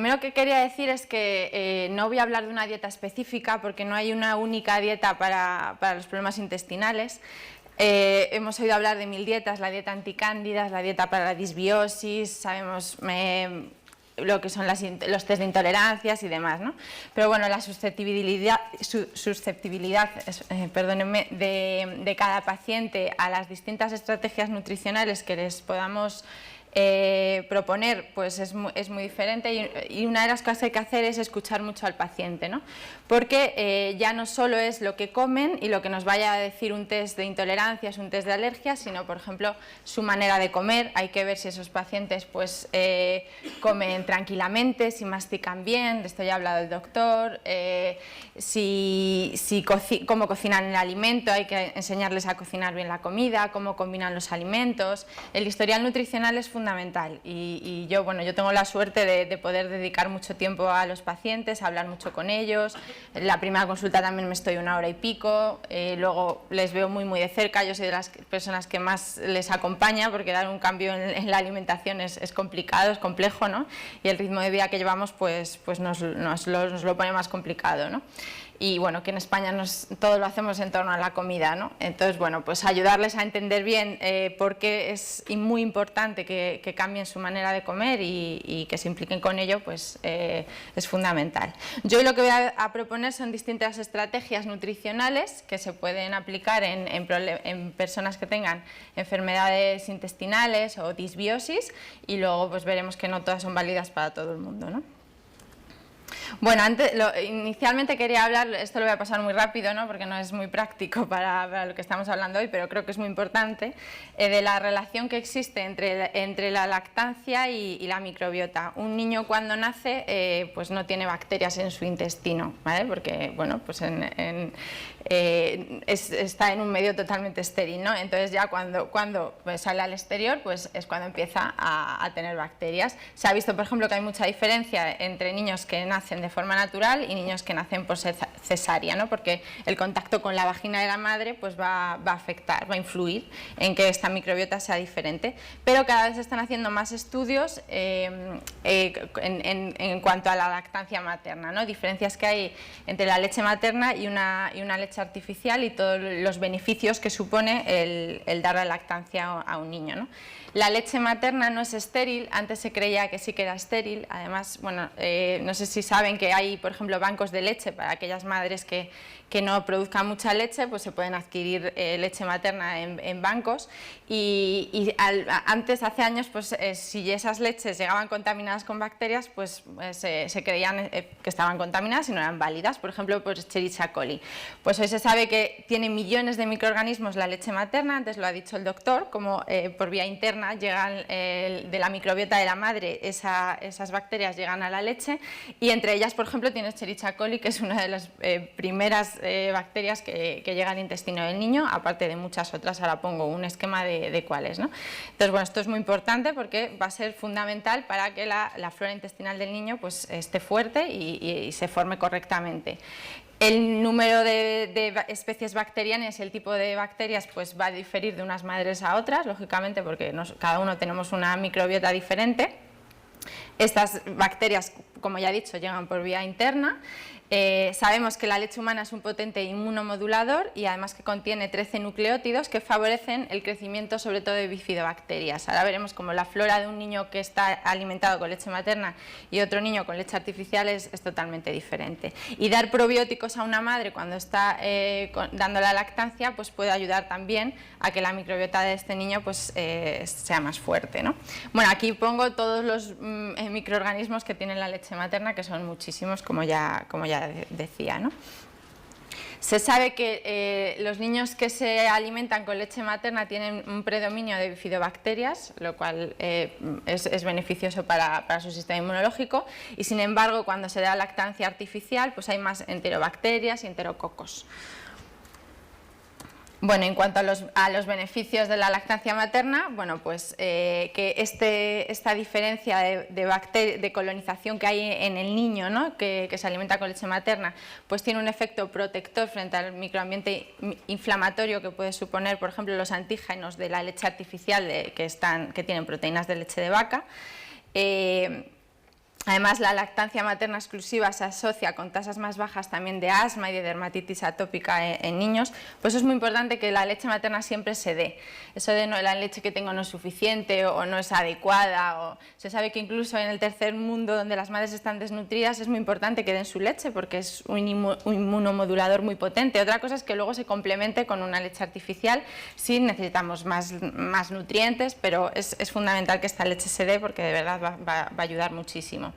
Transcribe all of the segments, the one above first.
primero que quería decir es que no voy a hablar de una dieta específica porque no hay una única dieta para los problemas intestinales. Hemos oído hablar de 1000 dietas, la dieta anticándidas, la dieta para la disbiosis, sabemos lo que son los test de intolerancias y demás, ¿no? Pero bueno, la susceptibilidad perdónenme, de cada paciente a las distintas estrategias nutricionales que les podamos proponer, pues es muy diferente, y una de las cosas que hay que hacer es escuchar mucho al paciente, ¿no? Porque ya no solo es lo que comen y lo que nos vaya a decir un test de intolerancias, un test de alergias, sino, por ejemplo, su manera de comer. Hay que ver si esos pacientes pues comen tranquilamente, si mastican bien, de esto ya ha hablado el doctor, cómo cocinan el alimento, hay que enseñarles a cocinar bien la comida, cómo combinan los alimentos. El historial nutricional es fundamental y yo tengo la suerte de poder dedicar mucho tiempo a los pacientes, a hablar mucho con ellos. La primera consulta también me estoy 1 hora y pico, luego les veo muy de cerca. Yo soy de las personas que más les acompaña, porque dar un cambio en la alimentación es complicado, es complejo, ¿no? Y el ritmo de vida que llevamos pues nos lo pone más complicado, ¿no? Y bueno, que en España todo lo hacemos en torno a la comida, ¿no? Entonces, bueno, pues ayudarles a entender bien por qué es muy importante que cambien su manera de comer y que se impliquen con ello, pues es fundamental. Yo lo que voy a proponer son distintas estrategias nutricionales que se pueden aplicar en personas que tengan enfermedades intestinales o disbiosis, y luego pues veremos que no todas son válidas para todo el mundo, ¿no? Bueno, inicialmente quería hablar, esto lo voy a pasar muy rápido, ¿no? Porque no es muy práctico para lo que estamos hablando hoy, pero creo que es muy importante, de la relación que existe entre la lactancia y la microbiota. Un niño cuando nace pues no tiene bacterias en su intestino, ¿vale? Porque bueno, pues está en un medio totalmente estéril, ¿no? Entonces ya cuando pues sale al exterior, pues es cuando empieza a tener bacterias. Se ha visto, por ejemplo, que hay mucha diferencia entre niños que nacen de forma natural y niños que nacen por cesárea, ¿no? Porque el contacto con la vagina de la madre pues va a afectar, va a influir en que esta microbiota sea diferente. Pero cada vez se están haciendo más estudios en cuanto a la lactancia materna, ¿no? Diferencias que hay entre la leche materna y una leche artificial, y todos los beneficios que supone el dar la lactancia a un niño, ¿no? La leche materna no es estéril, antes se creía que sí que era estéril. Además, bueno, no sé si saben que hay, por ejemplo, bancos de leche para aquellas madres que no produzcan mucha leche, pues se pueden adquirir leche materna en bancos, y antes, hace años, pues si esas leches llegaban contaminadas con bacterias, pues se creían que estaban contaminadas y no eran válidas, por ejemplo, por Escherichia coli. Pues hoy se sabe que tiene millones de microorganismos la leche materna, antes lo ha dicho el doctor, como por vía interna llegan de la microbiota de la madre, esas bacterias llegan a la leche, y entre ellas, por ejemplo, tiene Escherichia coli, que es una de las primeras bacterias que llega al intestino del niño, aparte de muchas otras. Ahora pongo un esquema de cuáles, ¿no? Entonces, bueno, esto es muy importante porque va a ser fundamental para que la flora intestinal del niño pues esté fuerte y se forme correctamente. El número de especies bacterianas y el tipo de bacterias pues va a diferir de unas madres a otras, lógicamente, porque cada uno tenemos una microbiota diferente. Estas bacterias, como ya he dicho, llegan por vía interna. Sabemos que la leche humana es un potente inmunomodulador y además que contiene 13 nucleótidos que favorecen el crecimiento sobre todo de bifidobacterias. Ahora veremos cómo la flora de un niño que está alimentado con leche materna y otro niño con leche artificial es totalmente diferente. Y dar probióticos a una madre cuando está dando la lactancia pues puede ayudar también a que la microbiota de este niño pues sea más fuerte, ¿no? Bueno, aquí pongo todos los microorganismos que tiene la leche materna, que son muchísimos, como ya decía, ¿no? Se sabe que los niños que se alimentan con leche materna tienen un predominio de bifidobacterias, lo cual es beneficioso para su sistema inmunológico, y sin embargo cuando se da lactancia artificial pues hay más enterobacterias y enterococos. Bueno, en cuanto a los beneficios de la lactancia materna, bueno, pues que esta diferencia de colonización que hay en el niño, ¿no? que se alimenta con leche materna, pues tiene un efecto protector frente al microambiente inflamatorio que puede suponer, por ejemplo, los antígenos de la leche artificial que tienen proteínas de leche de vaca. Además, la lactancia materna exclusiva se asocia con tasas más bajas también de asma y de dermatitis atópica en niños. Pues es muy importante que la leche materna siempre se dé. Eso de no, la leche que tengo no es suficiente o no es adecuada. O se sabe que incluso en el tercer mundo, donde las madres están desnutridas, es muy importante que den su leche porque es un inmunomodulador muy potente. Otra cosa es que luego se complemente con una leche artificial si necesitamos más nutrientes, pero es fundamental que esta leche se dé porque de verdad va a ayudar muchísimo.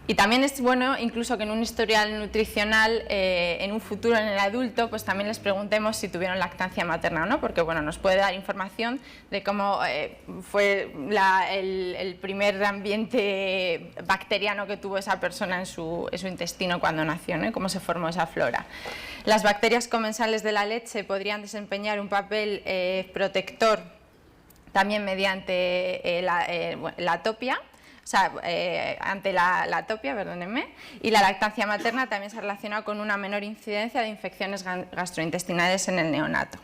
Y también es bueno incluso que en un historial nutricional en un futuro en el adulto pues también les preguntemos si tuvieron lactancia materna o no, porque bueno, nos puede dar información de cómo fue el primer ambiente bacteriano que tuvo esa persona en su intestino cuando nació, ¿no? Cómo se formó esa flora. Las bacterias comensales de la leche podrían desempeñar un papel protector también mediante la atopia. O sea, ante la atopia, perdónenme, y la lactancia materna también se relaciona con una menor incidencia de infecciones gastrointestinales en el neonato.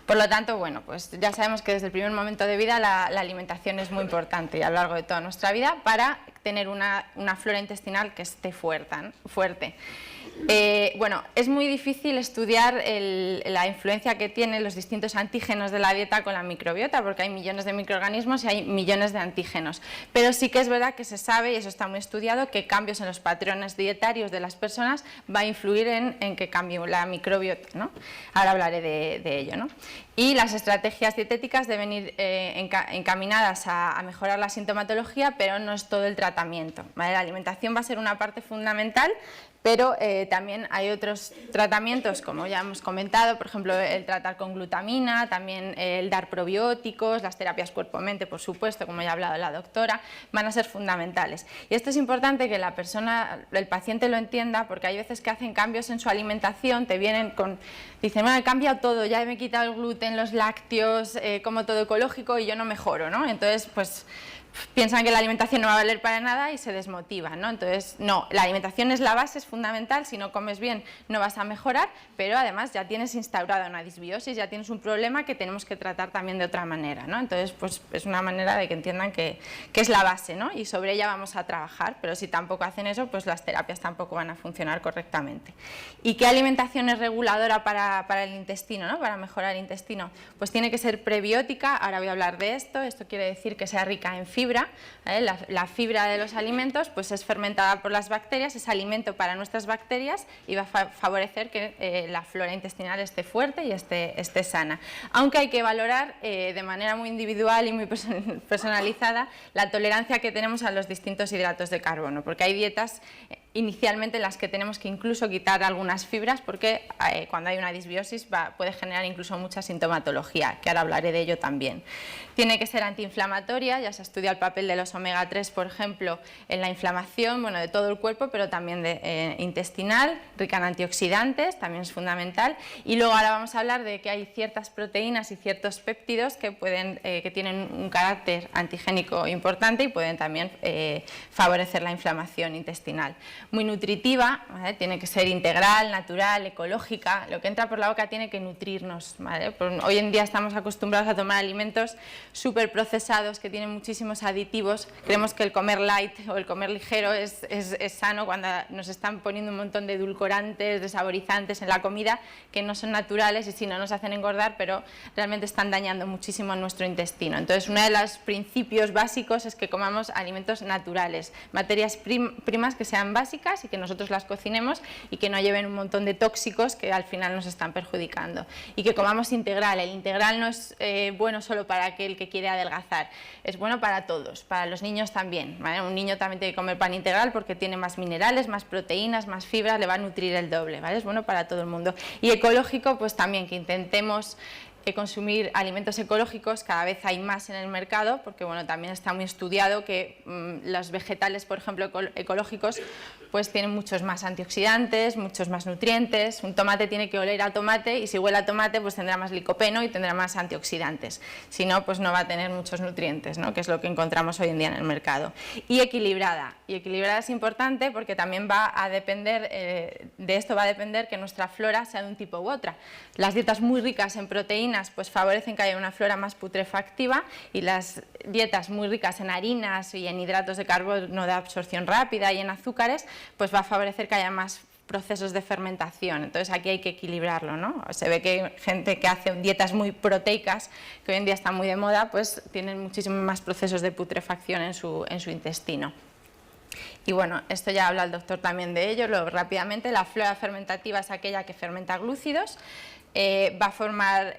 Por lo tanto, bueno, pues ya sabemos que desde el primer momento de vida la alimentación es muy importante y a lo largo de toda nuestra vida para tener una flora intestinal que esté fuerte. Bueno, es muy difícil estudiar la influencia que tienen los distintos antígenos de la dieta con la microbiota, porque hay millones de microorganismos y hay millones de antígenos. Pero sí que es verdad que se sabe, y eso está muy estudiado, que cambios en los patrones dietarios de las personas va a influir en que cambie la microbiota, ¿no? Ahora hablaré de ello, ¿no? Y las estrategias dietéticas deben ir encaminadas a mejorar la sintomatología, pero no es todo el tratamiento, ¿vale? La alimentación va a ser una parte fundamental, pero también hay otros tratamientos, como ya hemos comentado, por ejemplo, el tratar con glutamina, también el dar probióticos, las terapias cuerpo-mente, por supuesto, como ya ha hablado la doctora, van a ser fundamentales. Y esto es importante que la persona, el paciente lo entienda, porque hay veces que hacen cambios en su alimentación, te vienen dicen, bueno, he cambiado todo, ya me he quitado el gluten, los lácteos, como todo ecológico y yo no mejoro, ¿no? Entonces, pues piensan que la alimentación no va a valer para nada y se desmotivan, ¿no? Entonces, no, la alimentación es la base, es fundamental, si no comes bien no vas a mejorar, pero además ya tienes instaurada una disbiosis, ya tienes un problema que tenemos que tratar también de otra manera, ¿no? Entonces, pues es una manera de que entiendan que es la base, ¿no? Y sobre ella vamos a trabajar, pero si tampoco hacen eso, pues las terapias tampoco van a funcionar correctamente. ¿Y qué alimentación es reguladora para el intestino, ¿no? Para mejorar el intestino? Pues tiene que ser prebiótica, ahora voy a hablar de esto quiere decir que sea rica en fibra, la fibra de los alimentos pues es fermentada por las bacterias, es alimento para nuestras bacterias y va a favorecer que la flora intestinal esté fuerte y esté sana. Aunque hay que valorar de manera muy individual y muy personalizada la tolerancia que tenemos a los distintos hidratos de carbono, porque hay dietas inicialmente en las que tenemos que incluso quitar algunas fibras porque cuando hay una disbiosis puede generar incluso mucha sintomatología, que ahora hablaré de ello también. Tiene que ser antiinflamatoria, ya se estudia el papel de los omega 3, por ejemplo, en la inflamación, bueno, de todo el cuerpo, pero también intestinal, rica en antioxidantes, también es fundamental. Y luego ahora vamos a hablar de que hay ciertas proteínas y ciertos péptidos que tienen un carácter antigénico importante y pueden también favorecer la inflamación intestinal. Muy nutritiva, ¿vale? Tiene que ser integral, natural, ecológica, lo que entra por la boca tiene que nutrirnos, ¿vale? Hoy en día estamos acostumbrados a tomar alimentos súper procesados que tienen muchísimos aditivos, creemos que el comer light o el comer ligero es sano cuando nos están poniendo un montón de edulcorantes, de saborizantes en la comida que no son naturales y sí, no nos hacen engordar, pero realmente están dañando muchísimo nuestro intestino. Entonces, uno de los principios básicos es que comamos alimentos naturales, materias primas que sean básicas y que nosotros las cocinemos y que no lleven un montón de tóxicos que al final nos están perjudicando. Y que comamos integral. El integral no es bueno solo para aquel que quiere adelgazar, es bueno para todos, para los niños también, ¿vale? Un niño también tiene que comer pan integral porque tiene más minerales, más proteínas, más fibra, le va a nutrir el doble, ¿vale? Es bueno para todo el mundo. Y ecológico, pues también que intentemos consumir alimentos ecológicos, cada vez hay más en el mercado, porque bueno, también está muy estudiado que los vegetales, por ejemplo, ecológicos, pues tienen muchos más antioxidantes, muchos más nutrientes. Un tomate tiene que oler a tomate y si huele a tomate pues tendrá más licopeno y tendrá más antioxidantes. Si no, pues no va a tener muchos nutrientes, ¿no? Que es lo que encontramos hoy en día en el mercado. Y equilibrada. Y equilibrada es importante porque también va a depender, de esto va a depender que nuestra flora sea de un tipo u otra. Las dietas muy ricas en proteínas proteínas pues favorecen que haya una flora más putrefactiva, y las dietas muy ricas en harinas y en hidratos de carbono de absorción rápida y en azúcares pues va a favorecer que haya más procesos de fermentación. Entonces aquí hay que equilibrarlo, ¿no? Se ve que hay gente que hace dietas muy proteicas, que hoy en día están muy de moda, pues tienen muchísimos más procesos de putrefacción en su intestino. Y bueno, esto ya habla el doctor también de ello, luego rápidamente. La flora fermentativa es aquella que fermenta glúcidos, va a formar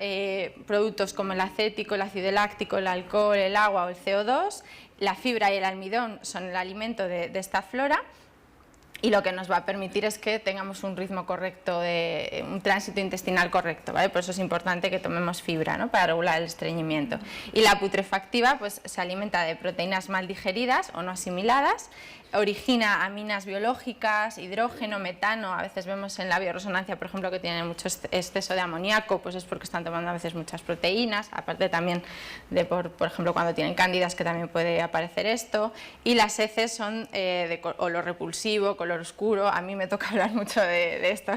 productos como el acético, el ácido láctico, el alcohol, el agua o el CO2. La fibra y el almidón son el alimento de esta flora, y lo que nos va a permitir es que tengamos un ritmo correcto, un tránsito intestinal correcto, ¿vale? Por eso es importante que tomemos fibra, ¿no? Para regular el estreñimiento. Y la putrefactiva pues, se alimenta de proteínas mal digeridas o no asimiladas, origina aminas biológicas, hidrógeno, metano. A veces vemos en la bioresonancia, por ejemplo, que tienen mucho exceso de amoníaco, pues es porque están tomando a veces muchas proteínas, aparte también de, por ejemplo, cuando tienen cándidas, que también puede aparecer esto. Y las heces son de olor repulsivo, color oscuro. A mí me toca hablar mucho de esto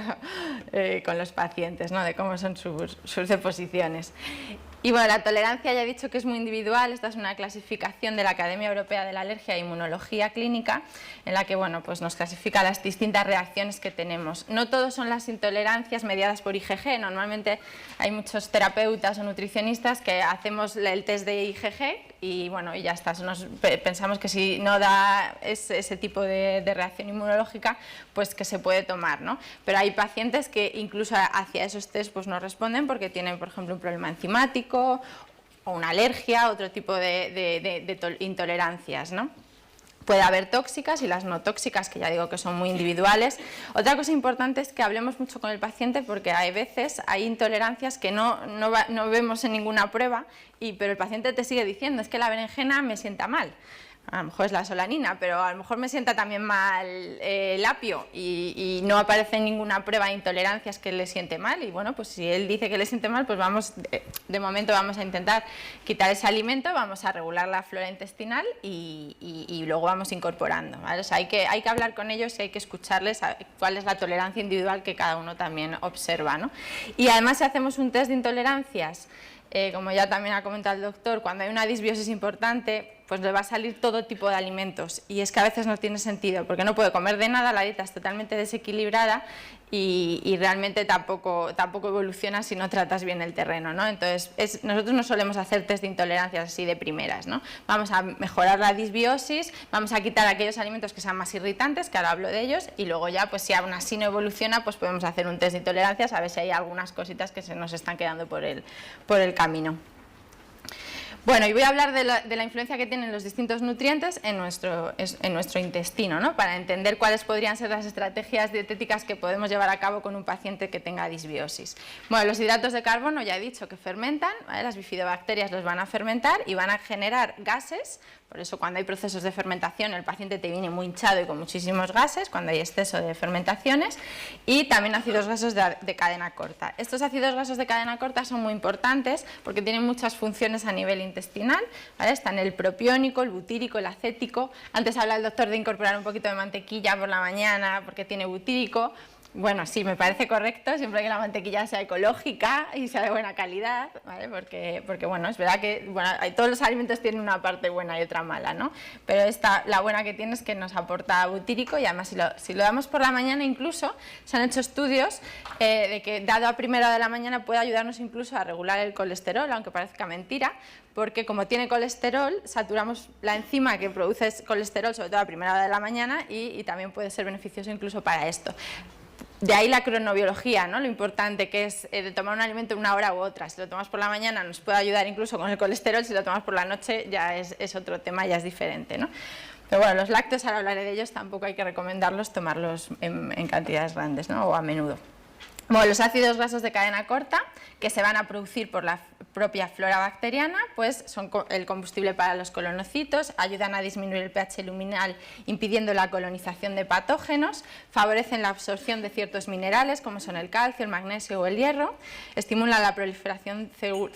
con los pacientes, ¿no? De cómo son sus deposiciones. Y bueno, la tolerancia ya he dicho que es muy individual. Esta es una clasificación de la Academia Europea de la Alergia e Inmunología Clínica, en la que bueno, pues nos clasifica las distintas reacciones que tenemos. No todos son las intolerancias mediadas por IgG. Normalmente hay muchos terapeutas o nutricionistas que hacemos el test de IgG y bueno, y ya está. Pensamos que si no da ese tipo de reacción inmunológica, pues que se puede tomar, ¿no? Pero hay pacientes que incluso hacia esos test pues no responden porque tienen, por ejemplo, un problema enzimático o una alergia, otro tipo de intolerancias, ¿no? Puede haber tóxicas y las no tóxicas, que ya digo que son muy individuales. Otra cosa importante es que hablemos mucho con el paciente, porque hay veces hay intolerancias que no vemos en ninguna prueba, pero el paciente te sigue diciendo, es que la berenjena me sienta mal. A lo mejor es la solanina, pero a lo mejor me sienta también mal el apio y no aparece en ninguna prueba de intolerancias que le siente mal. Y bueno, pues si él dice que le siente mal, pues de momento vamos a intentar quitar ese alimento, vamos a regular la flora intestinal y luego vamos incorporando, ¿vale? O sea, hay que hablar con ellos y hay que escucharles cuál es la tolerancia individual que cada uno también observa, ¿no? Y además, si hacemos un test de intolerancias, como ya también ha comentado el doctor, cuando hay una disbiosis importante, pues le va a salir todo tipo de alimentos, y es que a veces no tiene sentido, porque no puede comer de nada, la dieta es totalmente desequilibrada y realmente tampoco evoluciona si no tratas bien el terreno, ¿no? Entonces, nosotros no solemos hacer test de intolerancias así de primeras, ¿no? Vamos a mejorar la disbiosis, vamos a quitar aquellos alimentos que sean más irritantes, que ahora hablo de ellos, y luego ya, pues si aún así no evoluciona, pues podemos hacer un test de intolerancias a ver si hay algunas cositas que se nos están quedando por el camino. Bueno, y voy a hablar de la influencia que tienen los distintos nutrientes en nuestro intestino, ¿no? Para entender cuáles podrían ser las estrategias dietéticas que podemos llevar a cabo con un paciente que tenga disbiosis. Bueno, los hidratos de carbono ya he dicho que fermentan, ¿vale? Las bifidobacterias los van a fermentar y van a generar gases. Por eso cuando hay procesos de fermentación el paciente te viene muy hinchado y con muchísimos gases, cuando hay exceso de fermentaciones, y también ácidos grasos de cadena corta. Estos ácidos grasos de cadena corta son muy importantes porque tienen muchas funciones a nivel intestinal, ¿vale? Están el propiónico, el butírico, el acético. Antes habla el doctor de incorporar un poquito de mantequilla por la mañana porque tiene butírico. Bueno, sí, me parece correcto, siempre que la mantequilla sea ecológica y sea de buena calidad, ¿vale? Porque bueno, es verdad que todos los alimentos tienen una parte buena y otra mala, ¿no? Pero la buena que tiene es que nos aporta butírico, y además si lo damos por la mañana, incluso se han hecho estudios de que dado a primera hora de la mañana puede ayudarnos incluso a regular el colesterol, aunque parezca mentira, porque como tiene colesterol, saturamos la enzima que produce colesterol, sobre todo a primera hora de la mañana, y también puede ser beneficioso incluso para esto. De ahí la cronobiología, ¿no? Lo importante que es de tomar un alimento una hora u otra. Si lo tomas por la mañana nos puede ayudar incluso con el colesterol, si lo tomas por la noche ya es otro tema, ya es diferente, ¿no? Pero bueno, los lácteos, ahora hablaré de ellos, tampoco hay que recomendarlos tomarlos en cantidades grandes, ¿no? O a menudo. Bueno, los ácidos grasos de cadena corta, que se van a producir por la propia flora bacteriana, pues son el combustible para los colonocitos, ayudan a disminuir el pH luminal impidiendo la colonización de patógenos, favorecen la absorción de ciertos minerales como son el calcio, el magnesio o el hierro, estimulan la proliferación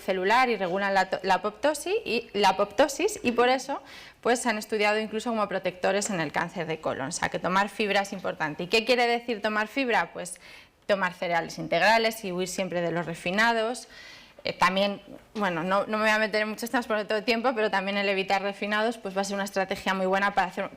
celular y regulan la apoptosis y por eso pues se han estudiado incluso como protectores en el cáncer de colon. O sea que tomar fibra es importante. ¿Y qué quiere decir tomar fibra? Pues tomar cereales integrales y huir siempre de los refinados, También, bueno, no me voy a meter en muchos temas por todo el tiempo, pero también el evitar refinados pues va a ser una estrategia muy buena para hacer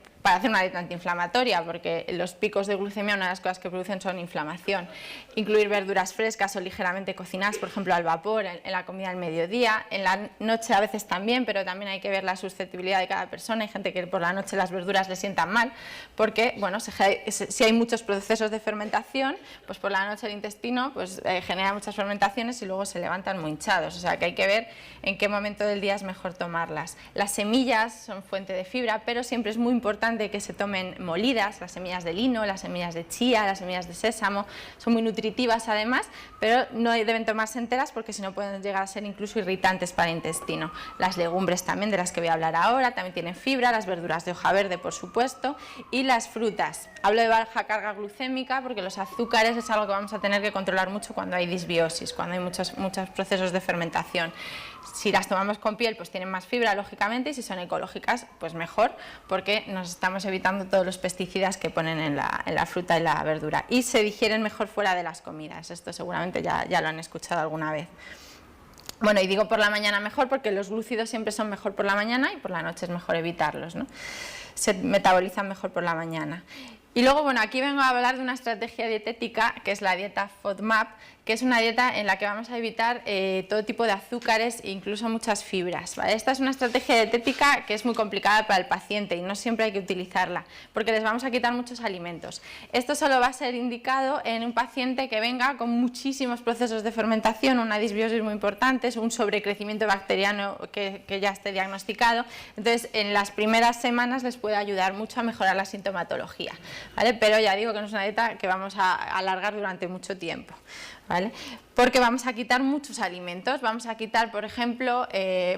una dieta antiinflamatoria, porque los picos de glucemia, una de las cosas que producen son inflamación. Incluir verduras frescas o ligeramente cocinadas, por ejemplo al vapor, en la comida al mediodía, en la noche a veces también, pero también hay que ver la susceptibilidad de cada persona. Hay gente que por la noche las verduras le sientan mal, porque bueno, si hay muchos procesos de fermentación, pues por la noche el intestino pues, genera muchas fermentaciones y luego se levantan muy hinchados, o sea que hay que ver en qué momento del día es mejor tomarlas. Las semillas son fuente de fibra, pero siempre es muy importante que se tomen molidas, las semillas de lino, las semillas de chía, las semillas de sésamo, son muy nutritivas además, pero no deben tomarse enteras porque si no pueden llegar a ser incluso irritantes para el intestino. Las legumbres también, de las que voy a hablar ahora, también tienen fibra, las verduras de hoja verde por supuesto, y las frutas. Hablo de baja carga glucémica porque los azúcares es algo que vamos a tener que controlar mucho cuando hay disbiosis, cuando hay muchos procesos de fermentación. Si las tomamos con piel, pues tienen más fibra, lógicamente, y si son ecológicas, pues mejor, porque nos estamos evitando todos los pesticidas que ponen en la fruta y la verdura. Y se digieren mejor fuera de las comidas, esto seguramente ya lo han escuchado alguna vez. Bueno, y digo por la mañana mejor porque los glúcidos siempre son mejor por la mañana y por la noche es mejor evitarlos, ¿no? Se metabolizan mejor por la mañana. Y luego, bueno, aquí vengo a hablar de una estrategia dietética que es la dieta FODMAP, que es una dieta en la que vamos a evitar todo tipo de azúcares e incluso muchas fibras, ¿vale? Esta es una estrategia dietética que es muy complicada para el paciente y no siempre hay que utilizarla porque les vamos a quitar muchos alimentos. Esto solo va a ser indicado en un paciente que venga con muchísimos procesos de fermentación, una disbiosis muy importante, un sobrecrecimiento bacteriano que ya esté diagnosticado. Entonces, en las primeras semanas les puede ayudar mucho a mejorar la sintomatología, ¿vale? Pero ya digo que no es una dieta que vamos a alargar durante mucho tiempo, ¿vale? Porque vamos a quitar muchos alimentos, vamos a quitar, por ejemplo,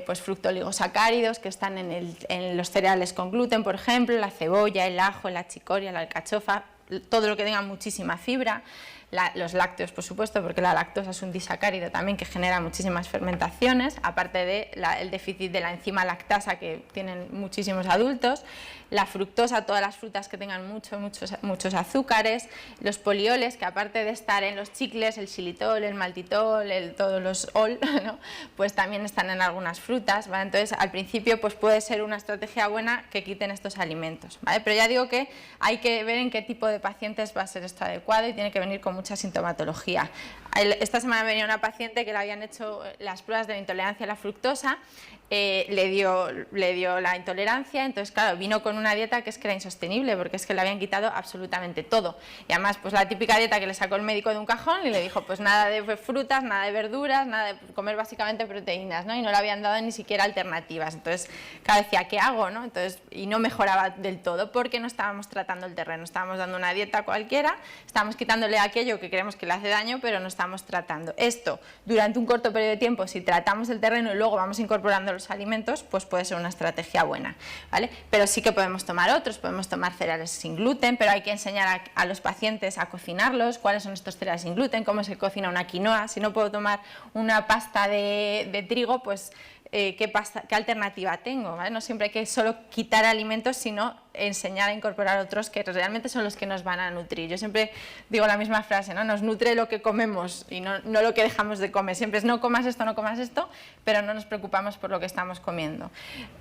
pues fructooligosacáridos que están en los cereales con gluten, por ejemplo, la cebolla, el ajo, la chicoria, la alcachofa, todo lo que tenga muchísima fibra. Los lácteos, por supuesto, porque la lactosa es un disacárido también que genera muchísimas fermentaciones, aparte del déficit de la enzima lactasa que tienen muchísimos adultos, la fructosa, todas las frutas que tengan muchos azúcares, los polioles, que aparte de estar en los chicles, el xilitol, el maltitol, todos los ol, ¿no? Pues también están en algunas frutas, ¿vale? Entonces, al principio pues puede ser una estrategia buena que quiten estos alimentos, ¿vale? Pero ya digo que hay que ver en qué tipo de pacientes va a ser esto adecuado y tiene que venir con mucha sintomatología. Esta semana venía una paciente que le habían hecho las pruebas de la intolerancia a la fructosa, le dio la intolerancia, entonces claro, vino con una dieta que es que era insostenible porque es que le habían quitado absolutamente todo y además pues la típica dieta que le sacó el médico de un cajón y le dijo pues nada de frutas, nada de verduras, nada de comer básicamente proteínas, ¿no? Y no le habían dado ni siquiera alternativas, entonces claro, decía ¿qué hago? ¿No? Entonces, y no mejoraba del todo porque no estábamos tratando el terreno, estábamos dando una dieta cualquiera, estábamos quitándole aquello que creemos que le hace daño pero no estamos tratando. Esto durante un corto periodo de tiempo, si tratamos el terreno y luego vamos incorporando los alimentos, pues puede ser una estrategia buena, ¿vale? Pero sí que podemos tomar otros, podemos tomar cereales sin gluten, pero hay que enseñar a los pacientes a cocinarlos, cuáles son estos cereales sin gluten, cómo se cocina una quinoa. Si no puedo tomar una pasta de trigo, pues ¿qué alternativa tengo? ¿Vale? No siempre hay que solo quitar alimentos, sino enseñar a incorporar otros que realmente son los que nos van a nutrir. Yo siempre digo la misma frase, ¿no? Nos nutre lo que comemos y no lo que dejamos de comer. Siempre es no comas esto, pero no nos preocupamos por lo que estamos comiendo.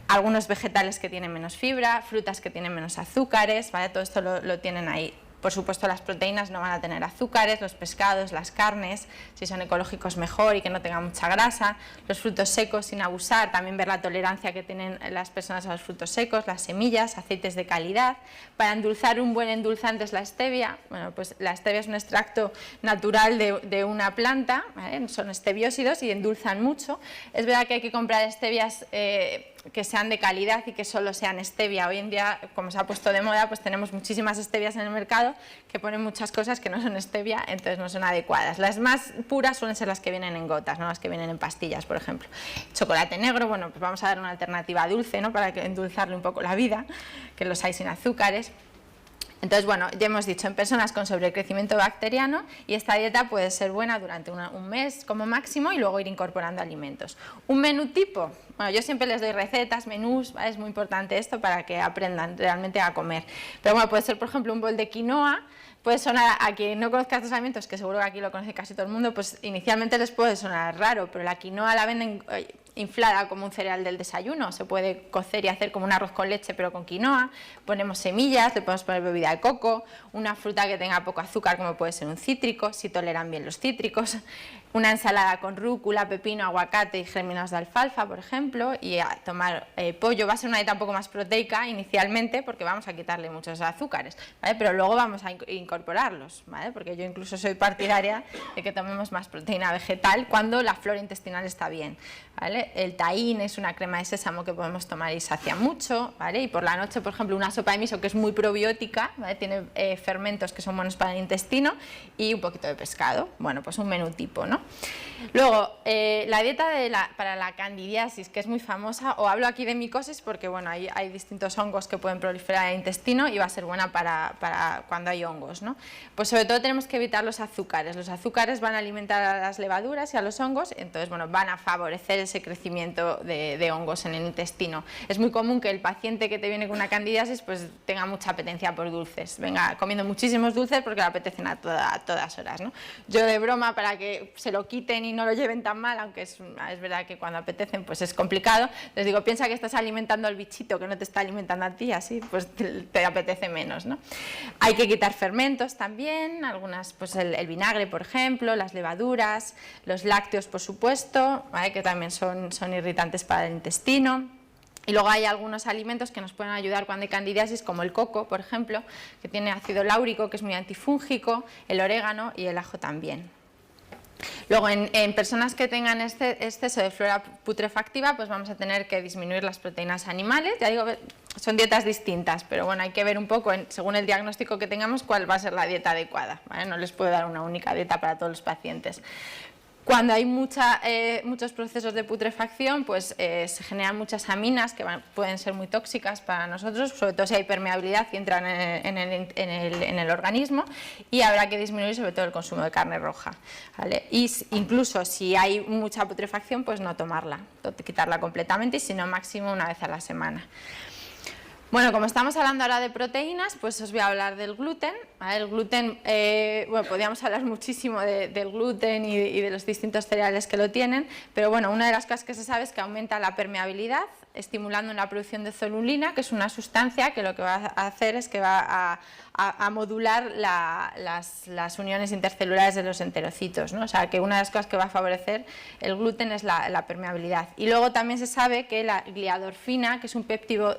Algunos vegetales que tienen menos fibra, frutas que tienen menos azúcares, ¿vale? Todo esto lo tienen ahí. Por supuesto, las proteínas no van a tener azúcares, los pescados, las carnes, si son ecológicos mejor y que no tengan mucha grasa, los frutos secos sin abusar, también ver la tolerancia que tienen las personas a los frutos secos, las semillas, aceites de calidad. Para endulzar, un buen endulzante es la stevia. Bueno, pues la stevia es un extracto natural de una planta, ¿vale? Son esteviósidos y endulzan mucho. Es verdad que hay que comprar stevias que sean de calidad y que solo sean stevia. Hoy en día, como se ha puesto de moda, pues tenemos muchísimas stevias en el mercado que ponen muchas cosas que no son stevia, entonces no son adecuadas. Las más puras suelen ser las que vienen en gotas, no las que vienen en pastillas, por ejemplo. Chocolate negro, bueno, pues vamos a dar una alternativa dulce, ¿no? Para endulzarle un poco la vida, que los hay sin azúcares. Entonces, bueno, ya hemos dicho, en personas con sobrecrecimiento bacteriano, y esta dieta puede ser buena durante un mes como máximo y luego ir incorporando alimentos. Un menú tipo, Bueno, yo siempre les doy recetas, menús, ¿vale? Es muy importante esto para que aprendan realmente a comer. Pero bueno, puede ser, por ejemplo, un bol de quinoa. Puede sonar, a quien no conozca estos alimentos, que seguro que aquí lo conoce casi todo el mundo, pues inicialmente les puede sonar raro, pero la quinoa la venden inflada como un cereal del desayuno, se puede cocer y hacer como un arroz con leche pero con quinoa, ponemos semillas, le podemos poner bebida de coco, una fruta que tenga poco azúcar como puede ser un cítrico, si toleran bien los cítricos, una ensalada con rúcula, pepino, aguacate y germinados de alfalfa, por ejemplo, y a tomar pollo. Va a ser una dieta un poco más proteica inicialmente porque vamos a quitarle muchos azúcares, ¿vale? Pero luego vamos a incorporarlos, ¿vale? Porque yo incluso soy partidaria de que tomemos más proteína vegetal cuando la flora intestinal está bien, ¿vale? El tahín es una crema de sésamo que podemos tomar y sacia mucho, ¿vale? Y por la noche, por ejemplo, una sopa de miso que es muy probiótica, ¿vale? Tiene fermentos que son buenos para el intestino y un poquito de pescado. Bueno, pues un menú tipo, ¿no? Luego, la dieta para la candidiasis, que es muy famosa, o hablo aquí de micosis porque bueno, hay distintos hongos que pueden proliferar en el intestino y va a ser buena para cuando hay hongos, ¿no? Pues sobre todo tenemos que evitar los azúcares. Los azúcares van a alimentar a las levaduras y a los hongos, entonces bueno, van a favorecer ese crecimiento de hongos en el intestino. Es muy común que el paciente que te viene con una candidiasis pues tenga mucha apetencia por dulces, venga comiendo muchísimos dulces porque le apetecen a todas horas, ¿no? Yo de broma, para que se lo quiten y no lo lleven tan mal, aunque es verdad que cuando apetecen pues es complicado, les digo, piensa que estás alimentando al bichito que no te está alimentando a ti, así pues te apetece menos, ¿no? Hay que quitar fermentos también, algunas, pues el vinagre, por ejemplo, las levaduras, los lácteos, por supuesto, ¿vale? Que también son irritantes para el intestino. Y luego hay algunos alimentos que nos pueden ayudar cuando hay candidiasis, como el coco, por ejemplo, que tiene ácido láurico, que es muy antifúngico, el orégano y el ajo también. Luego, en personas que tengan exceso de flora putrefactiva, pues vamos a tener que disminuir las proteínas animales. Ya digo, son dietas distintas, pero bueno, hay que ver un poco, según el diagnóstico que tengamos, cuál va a ser la dieta adecuada, ¿vale? No les puedo dar una única dieta para todos los pacientes. Cuando hay muchos procesos de putrefacción, pues se generan muchas aminas que pueden ser muy tóxicas para nosotros, sobre todo si hay permeabilidad y entran en el organismo, y habrá que disminuir sobre todo el consumo de carne roja, ¿vale? Y incluso si hay mucha putrefacción, pues no tomarla, quitarla completamente, y si no, máximo una vez a la semana. Bueno, como estamos hablando ahora de proteínas, pues os voy a hablar del gluten. El gluten, bueno, podríamos hablar muchísimo del gluten y de los distintos cereales que lo tienen, pero bueno, una de las cosas que se sabe es que aumenta la permeabilidad, estimulando la producción de celulina, que es una sustancia que lo que va a hacer es que va a modular las uniones intercelulares de los enterocitos, ¿no? O sea, que una de las cosas que va a favorecer el gluten es la permeabilidad. Y luego también se sabe que la gliadorfina, que es un péptido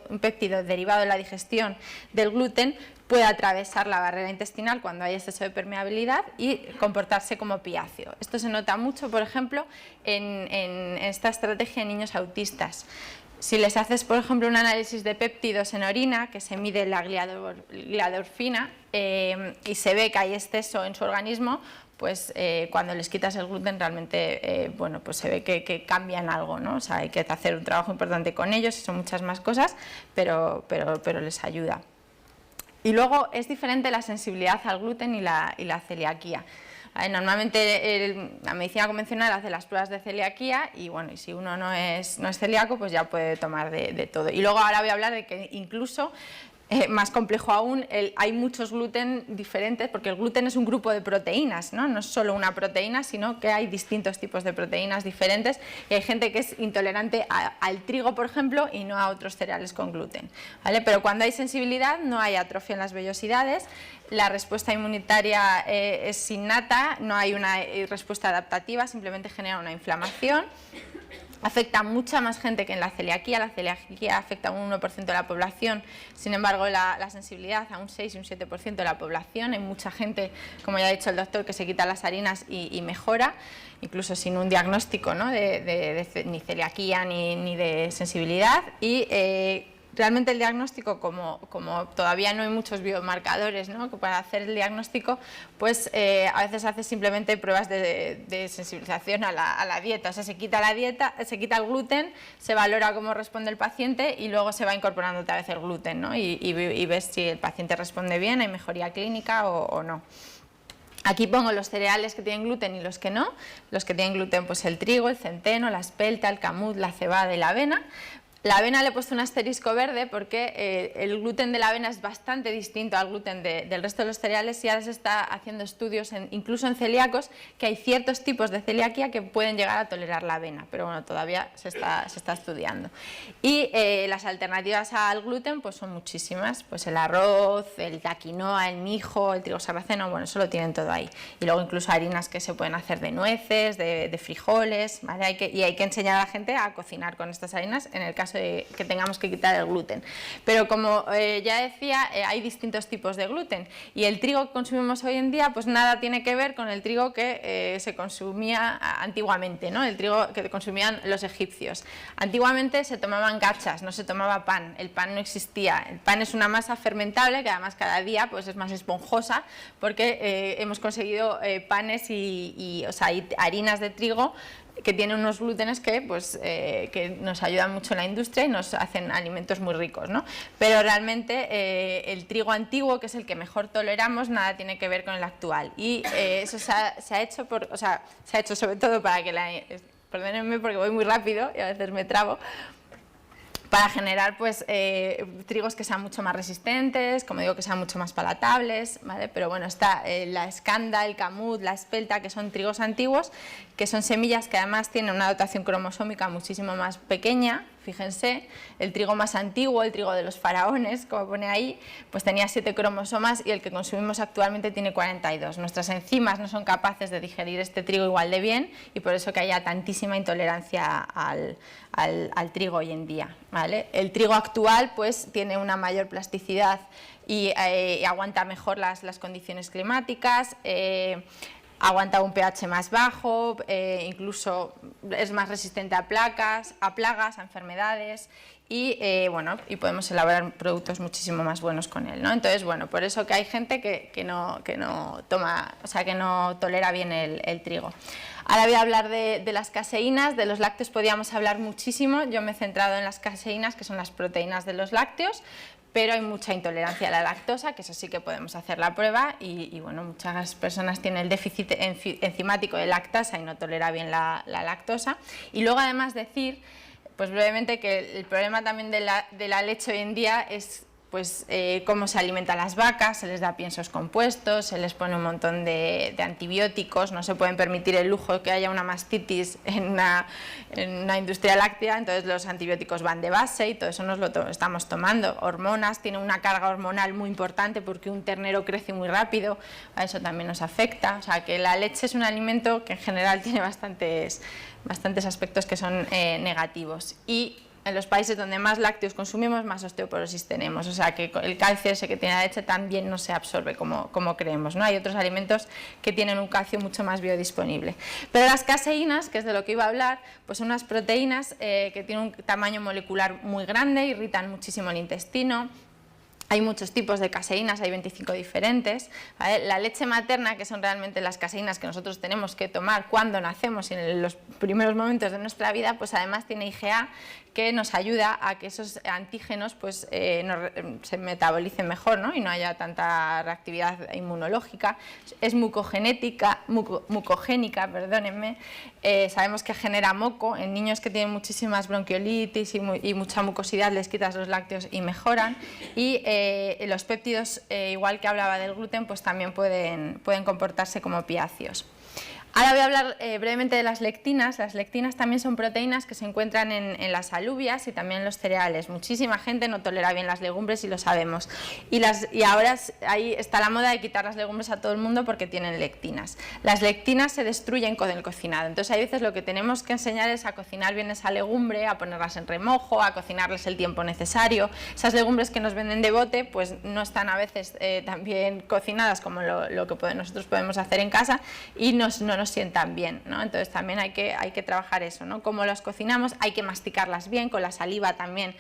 derivado de la digestión del gluten, puede atravesar la barrera intestinal cuando hay exceso de permeabilidad y comportarse como opiáceo. Esto se nota mucho, por ejemplo, en esta estrategia en niños autistas. Si les haces, por ejemplo, un análisis de péptidos en orina, que se mide la gliadorfina, y se ve que hay exceso en su organismo, pues cuando les quitas el gluten realmente bueno, pues se ve que cambian algo, ¿no? O sea, hay que hacer un trabajo importante con ellos, y son muchas más cosas, pero les ayuda. Y luego es diferente la sensibilidad al gluten y la celiaquía. Normalmente la medicina convencional hace las pruebas de celiaquía y bueno, y si uno no es celíaco, pues ya puede tomar de todo. Y luego ahora voy a hablar de que incluso, más complejo aún, hay muchos gluten diferentes, porque el gluten es un grupo de proteínas, ¿no? No es solo una proteína, sino que hay distintos tipos de proteínas diferentes, y hay gente que es intolerante al trigo, por ejemplo, y no a otros cereales con gluten, ¿vale? Pero cuando hay sensibilidad no hay atrofia en las vellosidades, la respuesta inmunitaria es innata, no hay una respuesta adaptativa, simplemente genera una inflamación. Afecta a mucha más gente que en la celiaquía afecta a un 1% de la población, sin embargo la sensibilidad a un 6 y un 7% de la población. Hay mucha gente, como ya ha dicho el doctor, que se quita las harinas y mejora, incluso sin un diagnóstico, ¿no? Ni celiaquía ni de sensibilidad. Y realmente el diagnóstico, como todavía no hay muchos biomarcadores, ¿no? Que para hacer el diagnóstico, pues a veces hace simplemente pruebas de sensibilización a la dieta. O sea, se quita la dieta, se quita el gluten, se valora cómo responde el paciente y luego se va incorporando otra vez el gluten, ¿no? Y ves si el paciente responde bien, hay mejoría clínica o no. Aquí pongo los cereales que tienen gluten y los que no. Los que tienen gluten, pues el trigo, el centeno, la espelta, el camut, la cebada y la avena. La avena le he puesto un asterisco verde porque el gluten de la avena es bastante distinto al gluten del resto de los cereales, y ahora se está haciendo estudios, incluso en celíacos, que hay ciertos tipos de celiaquía que pueden llegar a tolerar la avena, pero bueno, todavía se está estudiando. Y las alternativas al gluten pues son muchísimas, pues el arroz, la quinoa, el mijo, el trigo sarraceno, bueno, eso lo tienen todo ahí. Y luego incluso harinas que se pueden hacer de nueces, de frijoles, ¿vale? Hay que enseñar a la gente a cocinar con estas harinas en el caso de que tengamos que quitar el gluten. Pero como ya decía, hay distintos tipos de gluten, y el trigo que consumimos hoy en día pues nada tiene que ver con el trigo que se consumía antiguamente, ¿no? El trigo que consumían los egipcios. Antiguamente se tomaban gachas, no se tomaba pan, el pan no existía. El pan es una masa fermentable que además cada día pues es más esponjosa, porque hemos conseguido panes y harinas de trigo que tienen unos glútenes que nos ayudan mucho en la industria y nos hacen alimentos muy ricos, ¿no? Pero realmente el trigo antiguo, que es el que mejor toleramos, nada tiene que ver con el actual, y eso se ha hecho sobre todo para que perdónenme porque voy muy rápido y a veces me trabo, para generar pues trigos que sean mucho más resistentes, como digo, que sean mucho más palatables, ¿vale? Pero bueno, está la escanda, el camut, la espelta, que son trigos antiguos, que son semillas que además tienen una dotación cromosómica muchísimo más pequeña. Fíjense, el trigo más antiguo, el trigo de los faraones, como pone ahí, pues tenía 7 cromosomas, y el que consumimos actualmente tiene 42. Nuestras enzimas no son capaces de digerir este trigo igual de bien, y por eso que haya tantísima intolerancia al trigo hoy en día, ¿vale? El trigo actual pues tiene una mayor plasticidad y aguanta mejor las condiciones climáticas, aguanta un pH más bajo, incluso es más resistente a plagas, a enfermedades, y bueno, y podemos elaborar productos muchísimo más buenos con él, ¿no? Entonces, bueno, por eso que hay gente que no toma, o sea, que no tolera bien el trigo. Ahora voy a hablar de las caseínas. De los lácteos podríamos hablar muchísimo. Yo me he centrado en las caseínas, que son las proteínas de los lácteos, pero hay mucha intolerancia a la lactosa, que eso sí que podemos hacer la prueba, y bueno, muchas personas tienen el déficit enzimático de lactasa y no tolera bien la lactosa. Y luego además decir, pues brevemente, que el problema también de la leche hoy en día es pues cómo se alimentan las vacas, se les da piensos compuestos, se les pone un montón de antibióticos, no se pueden permitir el lujo que haya una mastitis en una industria láctea, entonces los antibióticos van de base y todo eso nos lo estamos tomando. Hormonas, tiene una carga hormonal muy importante porque un ternero crece muy rápido, a eso también nos afecta, o sea que la leche es un alimento que en general tiene bastantes aspectos que son negativos. Y en los países donde más lácteos consumimos, más osteoporosis tenemos, o sea que el calcio ese que tiene la leche también no se absorbe como creemos, ¿no? Hay otros alimentos que tienen un calcio mucho más biodisponible. Pero las caseínas, que es de lo que iba a hablar, pues son unas proteínas que tienen un tamaño molecular muy grande, irritan muchísimo el intestino. Hay muchos tipos de caseínas, hay 25 diferentes, ¿vale? La leche materna, que son realmente las caseínas que nosotros tenemos que tomar cuando nacemos y en los primeros momentos de nuestra vida, pues además tiene IgA, que nos ayuda a que esos antígenos pues, se metabolicen mejor, ¿no? Y no haya tanta reactividad inmunológica. Es mucogénica, perdónenme. Sabemos que genera moco. En niños que tienen muchísimas bronquiolitis y mucha mucosidad les quitas los lácteos y mejoran. Y los péptidos, igual que hablaba del gluten, pues también pueden comportarse como opiáceos. Ahora voy a hablar brevemente de las lectinas. Las lectinas también son proteínas que se encuentran en las alubias y también en los cereales. Muchísima gente no tolera bien las legumbres y lo sabemos. Y ahora ahí está la moda de quitar las legumbres a todo el mundo porque tienen lectinas. Las lectinas se destruyen con el cocinado. Entonces, hay veces lo que tenemos que enseñar es a cocinar bien esa legumbre, a ponerlas en remojo, a cocinarles el tiempo necesario. Esas legumbres que nos venden de bote, pues no están a veces tan bien cocinadas como lo que nosotros podemos hacer en casa y no nos sientan bien, ¿no? Entonces también hay que trabajar eso, ¿no? Cómo las cocinamos, hay que masticarlas bien, con la saliva también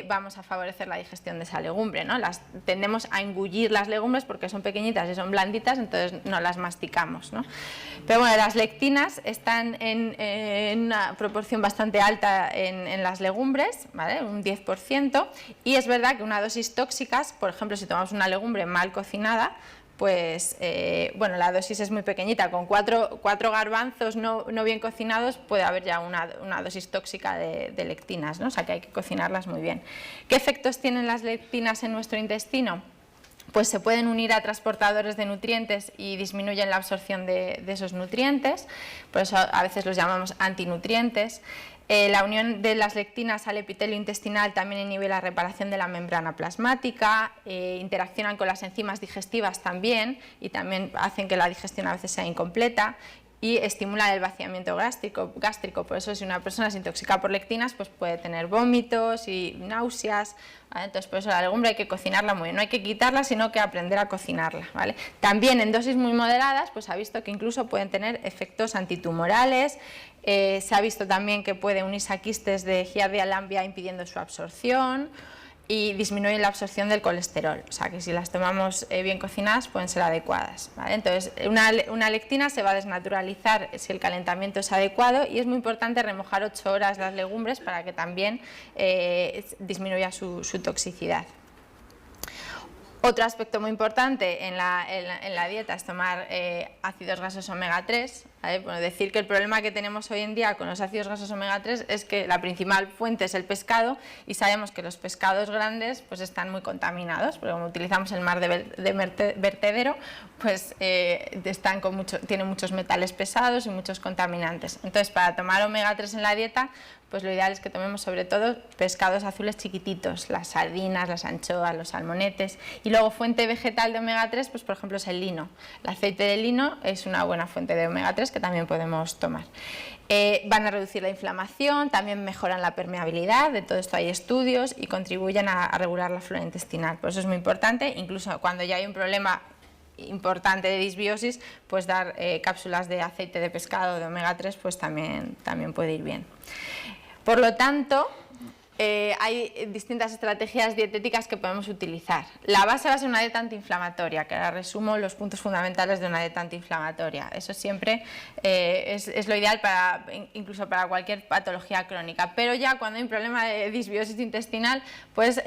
vamos a favorecer la digestión de esa legumbre, ¿no? Tendemos a engullir las legumbres porque son pequeñitas y son blanditas, entonces no las masticamos, ¿no? Pero bueno, las lectinas están en una proporción bastante alta en las legumbres, ¿vale? Un 10%, y es verdad que una dosis tóxica, por ejemplo, si tomamos una legumbre mal cocinada, pues bueno, la dosis es muy pequeñita, con cuatro garbanzos no bien cocinados puede haber ya una dosis tóxica de lectinas, ¿no? O sea que hay que cocinarlas muy bien. ¿Qué efectos tienen las lectinas en nuestro intestino? Pues se pueden unir a transportadores de nutrientes y disminuyen la absorción de esos nutrientes, por eso a veces los llamamos antinutrientes. La unión de las lectinas al epitelio intestinal también inhibe la reparación de la membrana plasmática, interaccionan con las enzimas digestivas también y también hacen que la digestión a veces sea incompleta y estimulan el vaciamiento gástrico. Por eso si una persona se intoxica por lectinas pues puede tener vómitos y náuseas, ¿vale? Entonces por eso la legumbre hay que cocinarla muy bien, no hay que quitarla sino que aprender a cocinarla, ¿vale? También en dosis muy moderadas pues se ha visto que incluso pueden tener efectos antitumorales. Se ha visto también que puede unirse a quistes de Giardia lamblia impidiendo su absorción y disminuyen la absorción del colesterol, o sea que si las tomamos bien cocinadas pueden ser adecuadas, ¿vale? Entonces una lectina se va a desnaturalizar si el calentamiento es adecuado y es muy importante remojar 8 horas las legumbres para que también disminuya su toxicidad. Otro aspecto muy importante en la dieta es tomar ácidos grasos omega 3, ¿vale? Bueno, decir que el problema que tenemos hoy en día con los ácidos grasos omega 3 es que la principal fuente es el pescado y sabemos que los pescados grandes pues están muy contaminados, porque como utilizamos el mar de vertedero, pues tienen muchos metales pesados y muchos contaminantes. Entonces, para tomar omega 3 en la dieta, pues lo ideal es que tomemos sobre todo pescados azules chiquititos, las sardinas, las anchoas, los salmonetes. Y luego fuente vegetal de omega 3, pues por ejemplo es el lino. El aceite de lino es una buena fuente de omega 3 que también podemos tomar. Van a reducir la inflamación, también mejoran la permeabilidad, de todo esto hay estudios y contribuyen a regular la flora intestinal. Por eso es muy importante, incluso cuando ya hay un problema importante de disbiosis, pues dar cápsulas de aceite de pescado de omega 3 pues también puede ir bien. Por lo tanto, hay distintas estrategias dietéticas que podemos utilizar. La base va a ser una dieta antiinflamatoria, que ahora resumo los puntos fundamentales de una dieta antiinflamatoria. Eso siempre es lo ideal incluso para cualquier patología crónica. Pero ya cuando hay un problema de disbiosis intestinal, pues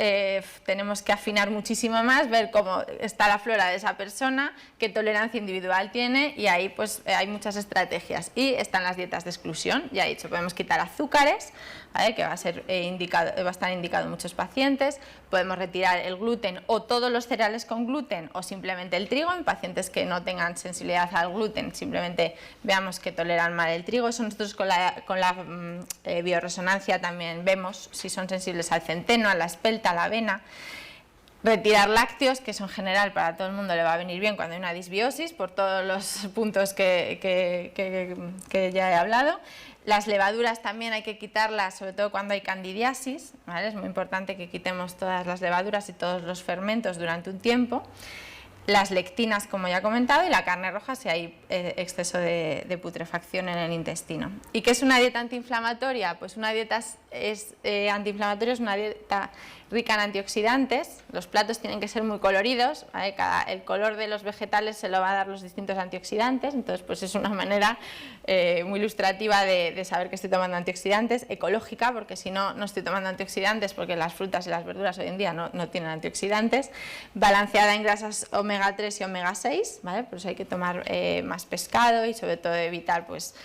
tenemos que afinar muchísimo más, ver cómo está la flora de esa persona, qué tolerancia individual tiene y ahí pues hay muchas estrategias. Y están las dietas de exclusión, ya he dicho, podemos quitar azúcares, ¿vale? Que va a ser va a estar indicado en muchos pacientes, podemos retirar el gluten o todos los cereales con gluten o simplemente el trigo en pacientes que no tengan sensibilidad al gluten, simplemente veamos que toleran mal el trigo. Eso nosotros con la bioresonancia también vemos si son sensibles al centeno, a la espelta, a la avena. Retirar lácteos, que eso en general para todo el mundo le va a venir bien cuando hay una disbiosis, por todos los puntos que ya he hablado. Las levaduras también hay que quitarlas, sobre todo cuando hay candidiasis, ¿vale? Es muy importante que quitemos todas las levaduras y todos los fermentos durante un tiempo. Las lectinas, como ya he comentado, y la carne roja si hay exceso de putrefacción en el intestino. ¿Y qué es una dieta antiinflamatoria? Pues una dieta antiinflamatoria es una dieta rica en antioxidantes. Los platos tienen que ser muy coloridos, ¿vale? El color de los vegetales se lo va a dar los distintos antioxidantes, entonces pues es una manera muy ilustrativa de saber que estoy tomando antioxidantes, ecológica, porque si no, no estoy tomando antioxidantes, porque las frutas y las verduras hoy en día no tienen antioxidantes. Balanceada en grasas omega 3 y omega 6, ¿vale? Por eso hay que tomar más pescado y sobre todo evitar pues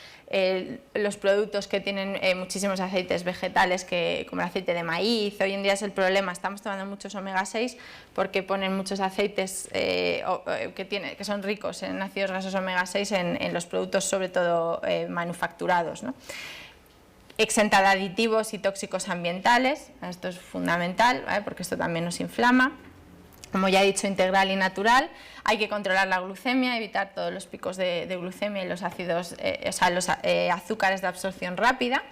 los productos que tienen muchísimos aceites vegetales como el aceite de maíz. Hoy en día es el problema, estamos tomando muchos omega 6 porque ponen muchos aceites que son ricos en ácidos grasos omega 6 en los productos sobre todo manufacturados, ¿no? Exenta de aditivos y tóxicos ambientales, esto es fundamental, ¿vale? Porque esto también nos inflama. Como ya he dicho, integral y natural. Hay que controlar la glucemia, evitar todos los picos de glucemia y los ácidos, los azúcares de absorción rápida.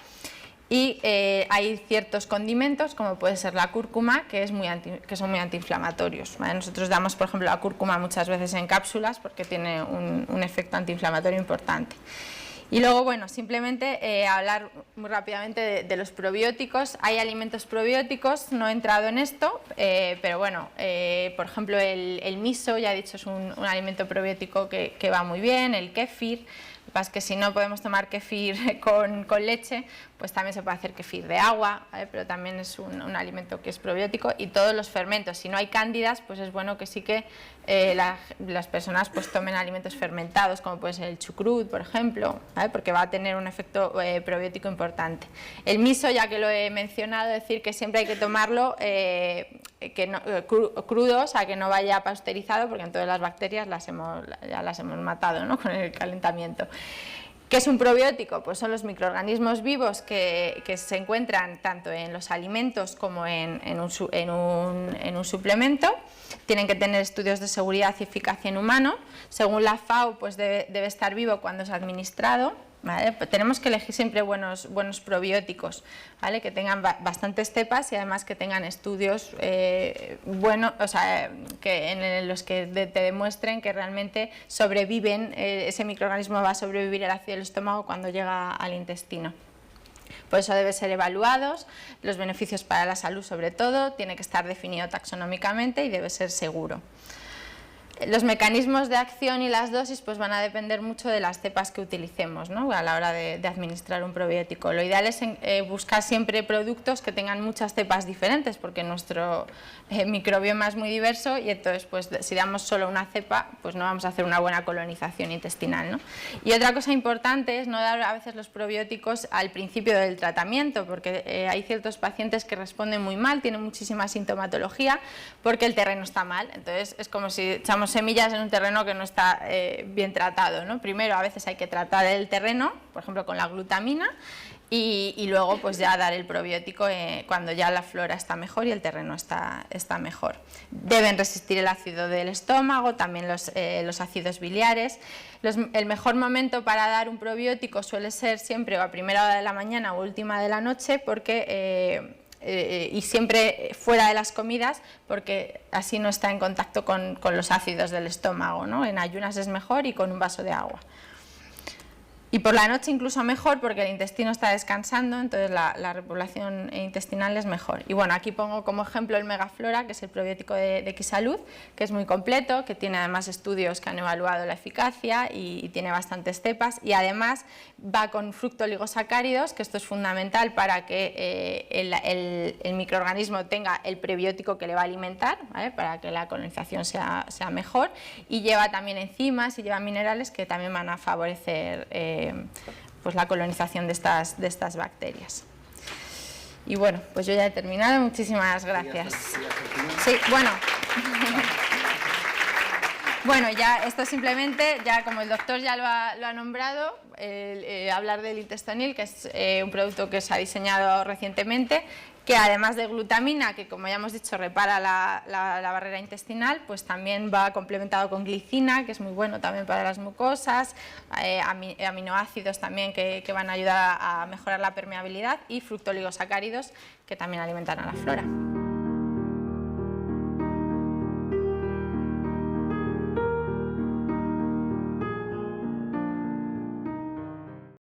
Y hay ciertos condimentos, como puede ser la cúrcuma, que son muy antiinflamatorios, ¿vale? Nosotros damos, por ejemplo, la cúrcuma muchas veces en cápsulas porque tiene un efecto antiinflamatorio importante. Y luego, bueno, simplemente hablar muy rápidamente de los probióticos. Hay alimentos probióticos, no he entrado en esto, pero bueno, por ejemplo el miso, ya he dicho, es un alimento probiótico que va muy bien, el kéfir. Lo que pasa es que si no podemos tomar kéfir con leche, pues también se puede hacer kéfir de agua, ¿vale? Pero también es un alimento que es probiótico. Y todos los fermentos, si no hay cándidas, pues es bueno que sí que las personas pues tomen alimentos fermentados, como puede ser el chucrut, por ejemplo, ¿vale? Porque va a tener un efecto probiótico importante. El miso, ya que lo he mencionado, decir que siempre hay que tomarlo crudo, o sea, que no vaya pasteurizado, porque entonces las bacterias ya las hemos matado, ¿no? Con el calentamiento. ¿Qué es un probiótico? Pues son los microorganismos vivos que se encuentran tanto en los alimentos como en un suplemento. Tienen que tener estudios de seguridad y eficacia en humano. Según la FAO, pues debe estar vivo cuando es administrado. ¿Vale? Tenemos que elegir siempre buenos probióticos, ¿vale? Que tengan bastantes cepas y además que tengan estudios buenos, o sea, en los que te demuestren que realmente sobreviven, ese microorganismo va a sobrevivir al ácido del estómago cuando llega al intestino. Por eso deben ser evaluados, los beneficios para la salud sobre todo, tiene que estar definido taxonómicamente y debe ser seguro. Los mecanismos de acción y las dosis pues van a depender mucho de las cepas que utilicemos, ¿no? A la hora de administrar un probiótico. Lo ideal es buscar siempre productos que tengan muchas cepas diferentes, porque nuestro microbioma es muy diverso y entonces pues, si damos solo una cepa pues no vamos a hacer una buena colonización intestinal, ¿no? Y otra cosa importante es no dar a veces los probióticos al principio del tratamiento, porque hay ciertos pacientes que responden muy mal, tienen muchísima sintomatología porque el terreno está mal. Entonces es como si echamos semillas en un terreno que no está bien tratado, ¿no? Primero a veces hay que tratar el terreno, por ejemplo con la glutamina, y luego pues ya dar el probiótico cuando ya la flora está mejor y el terreno está mejor. Deben resistir el ácido del estómago, también los ácidos biliares. El mejor momento para dar un probiótico suele ser siempre o a primera hora de la mañana o última de la noche, porque y siempre fuera de las comidas, porque así no está en contacto con los ácidos del estómago, ¿no? En ayunas es mejor y con un vaso de agua. Y por la noche incluso mejor, porque el intestino está descansando, entonces la repoblación intestinal es mejor. Y bueno, aquí pongo como ejemplo el Megaflora, que es el probiótico de Quisalud, que es muy completo, que tiene además estudios que han evaluado la eficacia y tiene bastantes cepas, y además va con fructooligosacáridos, que esto es fundamental para que el microorganismo tenga el prebiótico que le va a alimentar, ¿vale? Para que la colonización sea mejor, y lleva también enzimas y lleva minerales que también van a favorecer pues la colonización de estas bacterias. Y bueno, pues yo ya he terminado, muchísimas gracias. Sí, bueno. Bueno, ya esto simplemente, ya como el doctor ya lo ha nombrado, hablar del Intestonil, que es un producto que se ha diseñado recientemente, que además de glutamina, que como ya hemos dicho repara la barrera intestinal, pues también va complementado con glicina, que es muy bueno también para las mucosas, aminoácidos también que van a ayudar a mejorar la permeabilidad, y fructooligosacáridos, que también alimentan a la flora.